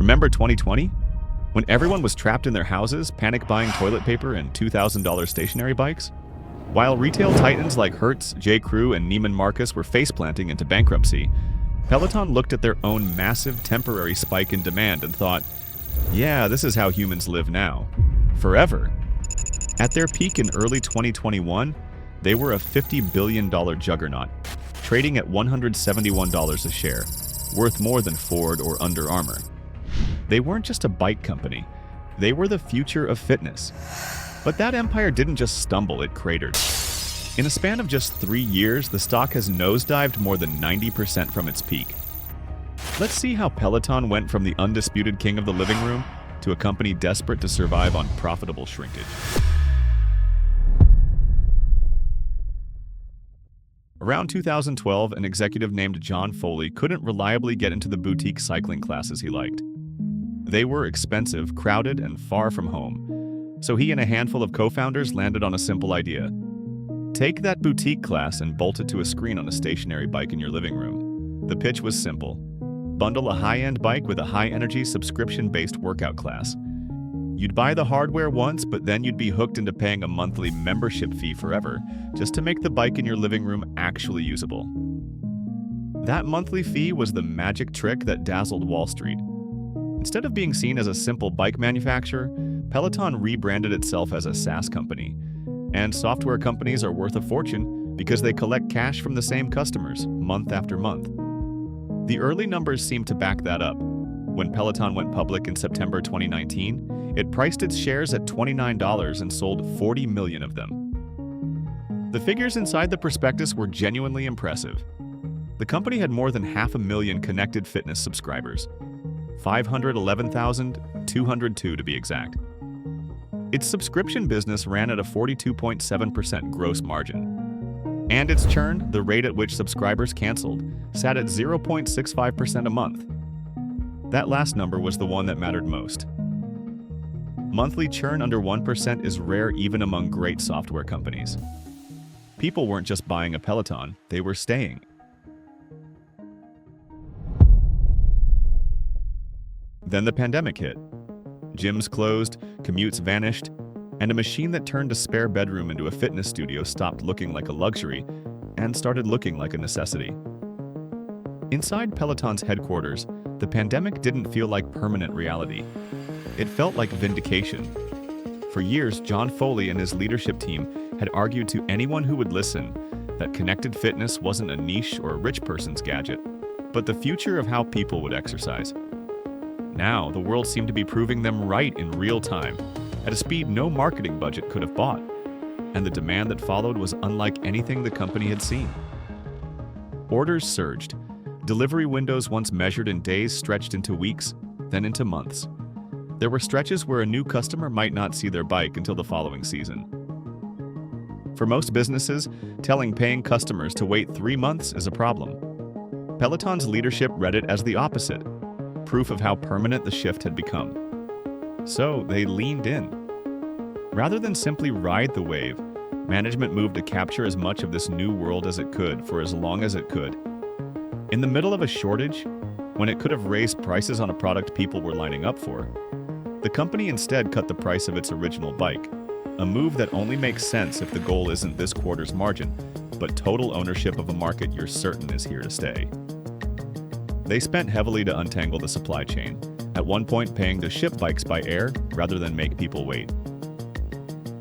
Remember 2020? When everyone was trapped in their houses, panic buying toilet paper and $2,000 stationary bikes? While retail titans like Hertz, J.Crew, and Neiman Marcus were face-planting into bankruptcy, Peloton looked at their own massive temporary spike in demand and thought, yeah, this is how humans live now. Forever. At their peak in early 2021, they were a $50 billion juggernaut, trading at $171 a share, worth more than Ford or Under Armour. They weren't just a bike company, they were the future of fitness. But that empire didn't just stumble, it cratered. In a span of just 3 years, the stock has nosedived more than 90% from its peak. Let's see how Peloton went from the undisputed king of the living room to a company desperate to survive on profitable shrinkage. Around 2012, an executive named John Foley couldn't reliably get into the boutique cycling classes he liked. They were expensive, crowded, and far from home. So he and a handful of co-founders landed on a simple idea. Take that boutique class and bolt it to a screen on a stationary bike in your living room. The pitch was simple. Bundle a high-end bike with a high-energy, subscription-based workout class. You'd buy the hardware once, but then you'd be hooked into paying a monthly membership fee forever, just to make the bike in your living room actually usable. That monthly fee was the magic trick that dazzled Wall Street. Instead of being seen as a simple bike manufacturer, Peloton rebranded itself as a SaaS company. And software companies are worth a fortune because they collect cash from the same customers, month after month. The early numbers seem to back that up. When Peloton went public in September 2019, it priced its shares at $29 and sold 40 million of them. The figures inside the prospectus were genuinely impressive. The company had more than 500,000 connected fitness subscribers, 511,202 to be exact. Its subscription business ran at a 42.7% gross margin. And its churn, the rate at which subscribers canceled, sat at 0.65% a month. That last number was the one that mattered most. Monthly churn under 1% is rare even among great software companies. People weren't just buying a Peloton, they were staying. Then the pandemic hit. Gyms closed, commutes vanished, and a machine that turned a spare bedroom into a fitness studio stopped looking like a luxury and started looking like a necessity. Inside Peloton's headquarters, the pandemic didn't feel like permanent reality. It felt like vindication. For years, John Foley and his leadership team had argued to anyone who would listen that connected fitness wasn't a niche or a rich person's gadget, but the future of how people would exercise. Now, the world seemed to be proving them right in real time, at a speed no marketing budget could have bought, and the demand that followed was unlike anything the company had seen. Orders surged. Delivery windows once measured in days stretched into weeks, then into months. There were stretches where a new customer might not see their bike until the following season. For most businesses, telling paying customers to wait 3 months is a problem. Peloton's leadership read it as the opposite, proof of how permanent the shift had become. So they leaned in. Rather than simply ride the wave, management moved to capture as much of this new world as it could for as long as it could. In the middle of a shortage, when it could have raised prices on a product people were lining up for, the company instead cut the price of its original bike, a move that only makes sense if the goal isn't this quarter's margin, but total ownership of a market you're certain is here to stay. They spent heavily to untangle the supply chain, at one point paying to ship bikes by air rather than make people wait.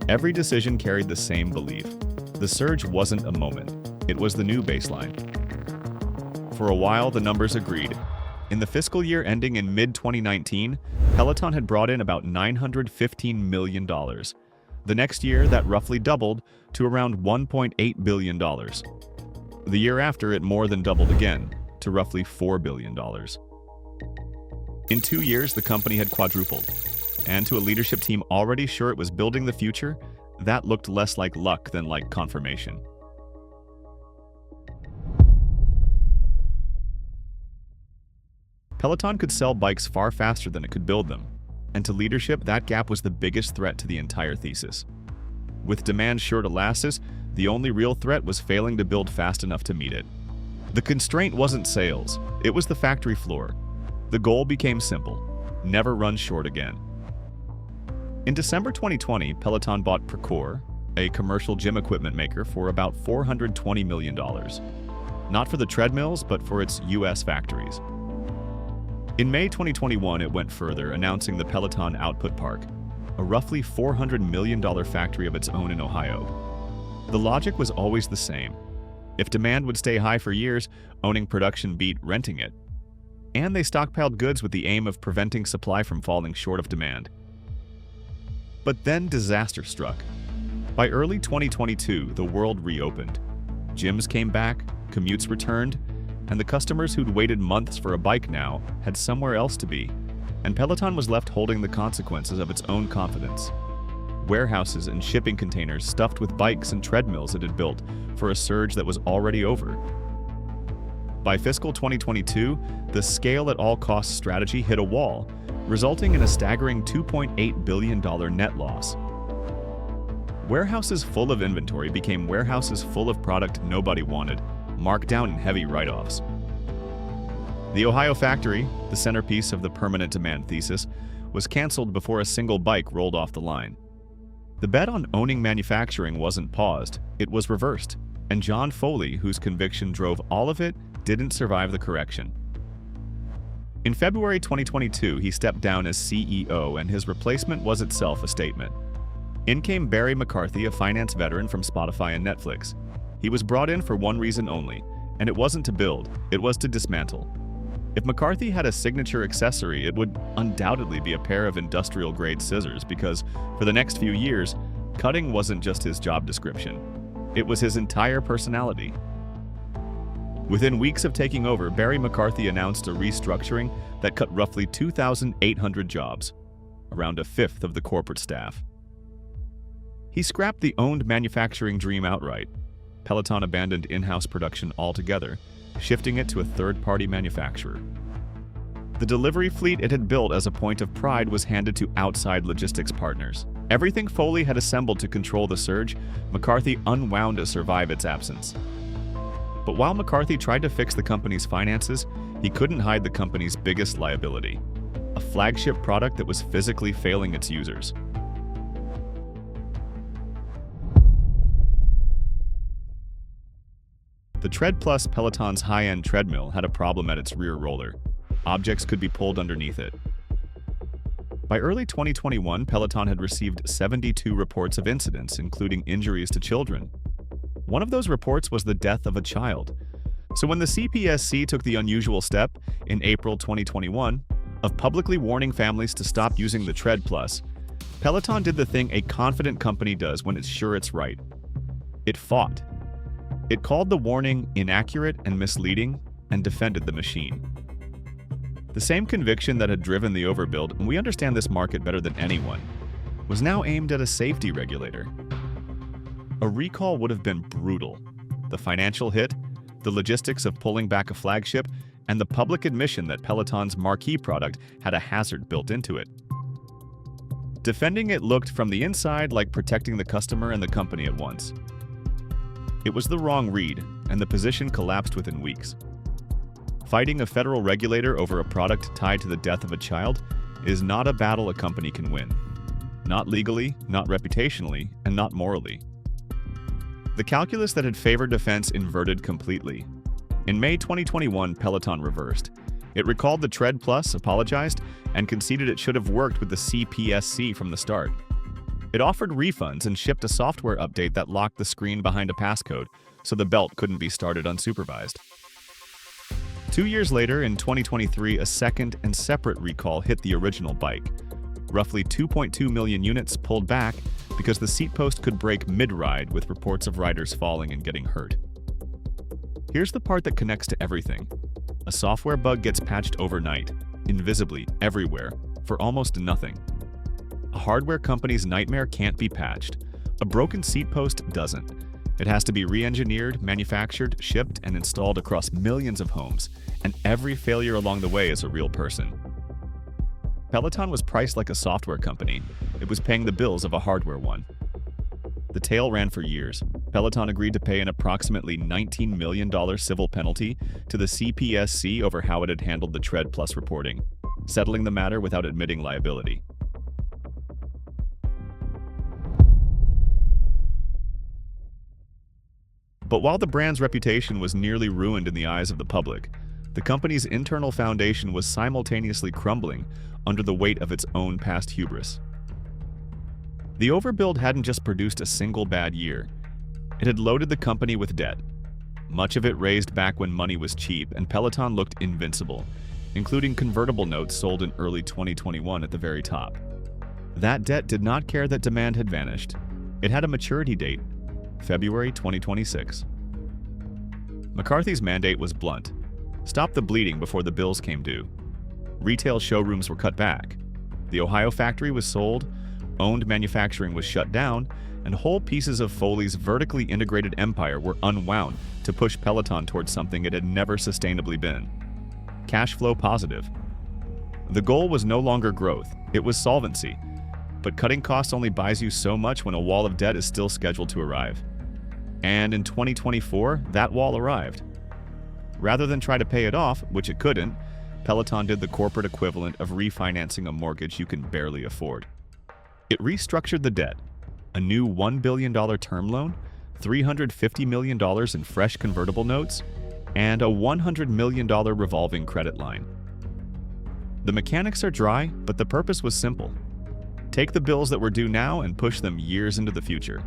Every decision carried the same belief. The surge wasn't a moment, it was the new baseline. For a while, the numbers agreed. In the fiscal year ending in mid-2019, Peloton had brought in about $915 million. The next year, that roughly doubled to around $1.8 billion. The year after, it more than doubled again, to roughly $4 billion. In 2 years, the company had quadrupled. And to a leadership team already sure it was building the future, that looked less like luck than like confirmation. Peloton could sell bikes far faster than it could build them, and to leadership, that gap was the biggest threat to the entire thesis. With demand sure to last us, the only real threat was failing to build fast enough to meet it. The constraint wasn't sales, it was the factory floor. The goal became simple: never run short again. In December 2020, Peloton bought Precor, a commercial gym equipment maker, for about $420 million. Not for the treadmills, but for its US factories. In May 2021, it went further, announcing the Peloton Output Park, a roughly $400 million factory of its own in Ohio. The logic was always the same. If demand would stay high for years, owning production beat renting it. And they stockpiled goods with the aim of preventing supply from falling short of demand. But then disaster struck. By early 2022, the world reopened. Gyms came back, commutes returned, and the customers who'd waited months for a bike now had somewhere else to be, and Peloton was left holding the consequences of its own confidence. Warehouses and shipping containers stuffed with bikes and treadmills it had built for a surge that was already over. By fiscal 2022, the scale-at-all-costs strategy hit a wall, resulting in a staggering $2.8 billion net loss. Warehouses full of inventory became warehouses full of product nobody wanted, marked down in heavy write-offs. The Ohio factory, the centerpiece of the permanent demand thesis, was canceled before a single bike rolled off the line. The bet on owning manufacturing wasn't paused, it was reversed, and John Foley, whose conviction drove all of it, didn't survive the correction. In February 2022, he stepped down as CEO, and his replacement was itself a statement. In came Barry McCarthy, a finance veteran from Spotify and Netflix. He was brought in for one reason only, and it wasn't to build, it was to dismantle. If McCarthy had a signature accessory, it would undoubtedly be a pair of industrial-grade scissors, because for the next few years, cutting wasn't just his job description. It was his entire personality. Within weeks of taking over, Barry McCarthy announced a restructuring that cut roughly 2,800 jobs, around a fifth of the corporate staff. He scrapped the owned manufacturing dream outright. Peloton abandoned in-house production altogether, shifting it to a third-party manufacturer. The delivery fleet it had built as a point of pride was handed to outside logistics partners. Everything Foley had assembled to control the surge, McCarthy unwound to survive its absence. But while McCarthy tried to fix the company's finances, he couldn't hide the company's biggest liability: a flagship product that was physically failing its users. The Tread Plus, Peloton's high-end treadmill, had a problem at its rear roller. Objects could be pulled underneath it. By early 2021, Peloton had received 72 reports of incidents, including injuries to children. One of those reports was the death of a child. So when the CPSC took the unusual step, in April 2021, of publicly warning families to stop using the Tread Plus, Peloton did the thing a confident company does when it's sure it's right. It fought. It called the warning inaccurate and misleading, and defended the machine. The same conviction that had driven the overbuild, and we understand this market better than anyone, was now aimed at a safety regulator. A recall would have been brutal. The financial hit, the logistics of pulling back a flagship, and the public admission that Peloton's marquee product had a hazard built into it. Defending it looked from the inside like protecting the customer and the company at once. It was the wrong read, and the position collapsed within weeks. Fighting a federal regulator over a product tied to the death of a child is not a battle a company can win. Not legally, not reputationally, and not morally. The calculus that had favored defense inverted completely. In May 2021, Peloton reversed. It recalled the Tread Plus, apologized, and conceded it should have worked with the CPSC from the start. It offered refunds and shipped a software update that locked the screen behind a passcode, so the belt couldn't be started unsupervised. 2 years later, in 2023, a second and separate recall hit the original bike. Roughly 2.2 million units pulled back because the seat post could break mid-ride, with reports of riders falling and getting hurt. Here's the part that connects to everything. A software bug gets patched overnight, invisibly, everywhere, for almost nothing. A hardware company's nightmare can't be patched. A broken seat post doesn't. It has to be re-engineered, manufactured, shipped, and installed across millions of homes, and every failure along the way is a real person. Peloton was priced like a software company. It was paying the bills of a hardware one. The tale ran for years. Peloton agreed to pay an approximately $19 million civil penalty to the CPSC over how it had handled the Tread Plus reporting. settling the matter without admitting liability. But while the brand's reputation was nearly ruined in the eyes of the public, the company's internal foundation was simultaneously crumbling under the weight of its own past hubris. The overbuild hadn't just produced a single bad year. It had loaded the company with debt. Much of it raised back when money was cheap and Peloton looked invincible, including convertible notes sold in early 2021 at the very top. That debt did not care that demand had vanished. It had a maturity date, February 2026. McCarthy's mandate was blunt. Stop the bleeding before the bills came due. Retail showrooms were cut back. The Ohio factory was sold, owned manufacturing was shut down, and whole pieces of Foley's vertically integrated empire were unwound to push Peloton towards something it had never sustainably been: cash flow positive. The goal was no longer growth, it was solvency. But cutting costs only buys you so much when a wall of debt is still scheduled to arrive. And in 2024, that wall arrived. Rather than try to pay it off, which it couldn't, Peloton did the corporate equivalent of refinancing a mortgage you can barely afford. It restructured the debt: a new $1 billion term loan, $350 million in fresh convertible notes, and a $100 million revolving credit line. The mechanics are dry, but the purpose was simple. Take the bills that were due now and push them years into the future,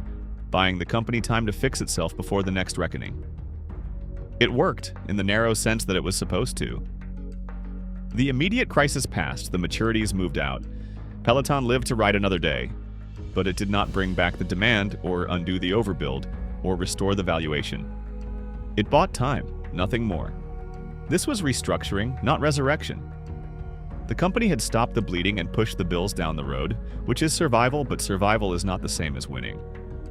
buying the company time to fix itself before the next reckoning. It worked, in the narrow sense that it was supposed to. The immediate crisis passed, the maturities moved out. Peloton lived to ride another day, but it did not bring back the demand or undo the overbuild or restore the valuation. It bought time, nothing more. This was restructuring, not resurrection. The company had stopped the bleeding and pushed the bills down the road, which is survival, but survival is not the same as winning.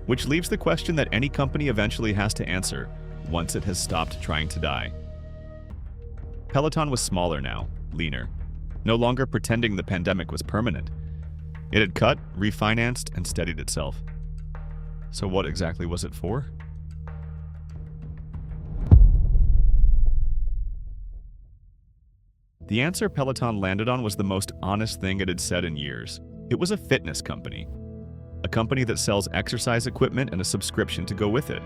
Which leaves the question that any company eventually has to answer once it has stopped trying to die. Peloton was smaller now, leaner, no longer pretending the pandemic was permanent. It had cut, refinanced, and steadied itself. So what exactly was it for? The answer Peloton landed on was the most honest thing it had said in years. It was a fitness company. A company that sells exercise equipment and a subscription to go with it.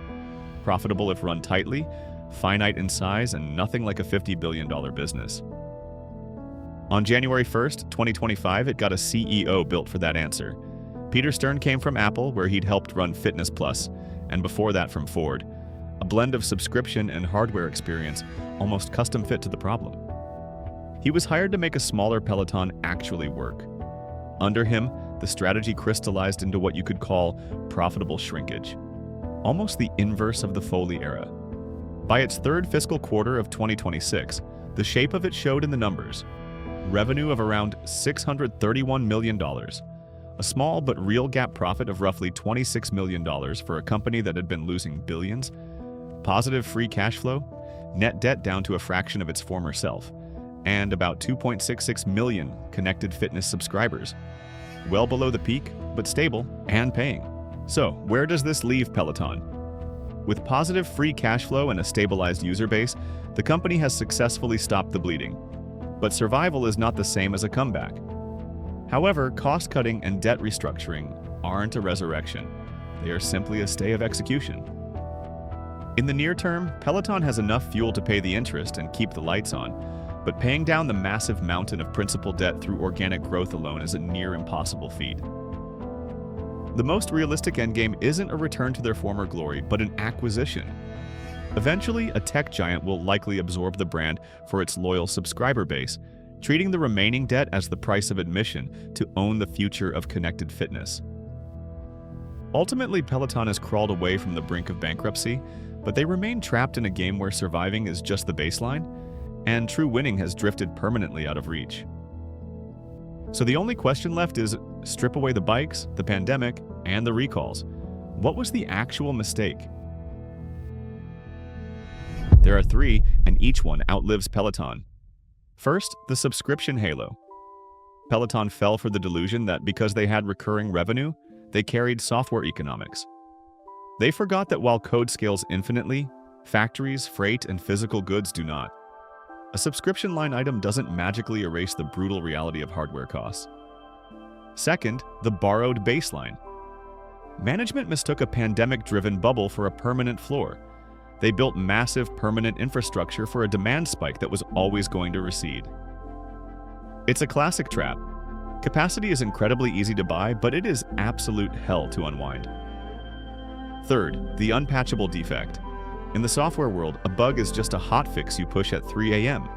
Profitable if run tightly, finite in size, and nothing like a $50 billion business. On January 1st, 2025, it got a CEO built for that answer. Peter Stern came from Apple, where he'd helped run Fitness Plus, and before that from Ford. A blend of subscription and hardware experience, almost custom fit to the problem. He was hired to make a smaller Peloton actually work. Under him, the strategy crystallized into what you could call profitable shrinkage, almost the inverse of the Foley era. By its third fiscal quarter of 2026, the shape of it showed in the numbers. Revenue of around $631 million, a small but real GAAP profit of roughly $26 million for a company that had been losing billions, positive free cash flow, net debt down to a fraction of its former self, and about 2.66 million connected fitness subscribers. Well below the peak, but stable and paying. So, where does this leave Peloton? With positive free cash flow and a stabilized user base, the company has successfully stopped the bleeding. But survival is not the same as a comeback. However, cost-cutting and debt restructuring aren't a resurrection. They are simply a stay of execution. In the near term, Peloton has enough fuel to pay the interest and keep the lights on, but paying down the massive mountain of principal debt through organic growth alone is a near impossible feat. The most realistic endgame isn't a return to their former glory, but an acquisition. Eventually, a tech giant will likely absorb the brand for its loyal subscriber base, treating the remaining debt as the price of admission to own the future of connected fitness. Ultimately, Peloton has crawled away from the brink of bankruptcy, but they remain trapped in a game where surviving is just the baseline, and true winning has drifted permanently out of reach. So the only question left is strip away the bikes, the pandemic, and the recalls. What was the actual mistake? There are three, and each one outlives Peloton. First, the subscription halo. Peloton fell for the delusion that because they had recurring revenue, they carried software economics. They forgot that while code scales infinitely, factories, freight, and physical goods do not. A subscription line item doesn't magically erase the brutal reality of hardware costs. Second, the borrowed baseline. Management mistook a pandemic-driven bubble for a permanent floor. They built massive permanent infrastructure for a demand spike that was always going to recede. It's a classic trap. Capacity is incredibly easy to buy, but it is absolute hell to unwind. Third, the unpatchable defect. In the software world, a bug is just a hotfix you push at 3 a.m.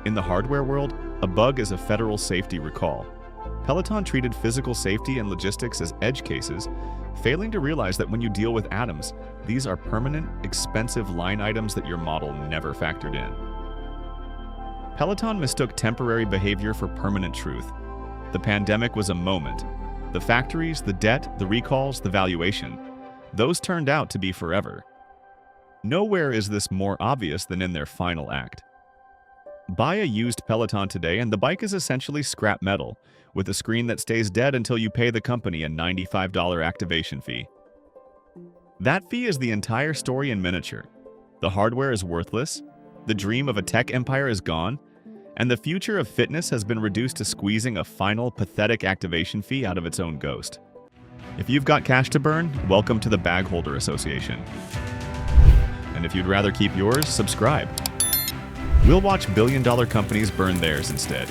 In the hardware world, a bug is a federal safety recall. Peloton treated physical safety and logistics as edge cases, failing to realize that when you deal with atoms, these are permanent, expensive line items that your model never factored in. Peloton mistook temporary behavior for permanent truth. The pandemic was a moment. The factories, the debt, the recalls, the valuation, those turned out to be forever. Nowhere is this more obvious than in their final act. Buy a used Peloton today and the bike is essentially scrap metal, with a screen that stays dead until you pay the company a $95 activation fee. That fee is the entire story in miniature. The hardware is worthless, the dream of a tech empire is gone, and the future of fitness has been reduced to squeezing a final, pathetic activation fee out of its own ghost. If you've got cash to burn, welcome to the Bagholder Association. And if you'd rather keep yours, subscribe. We'll watch billion-dollar companies burn theirs instead.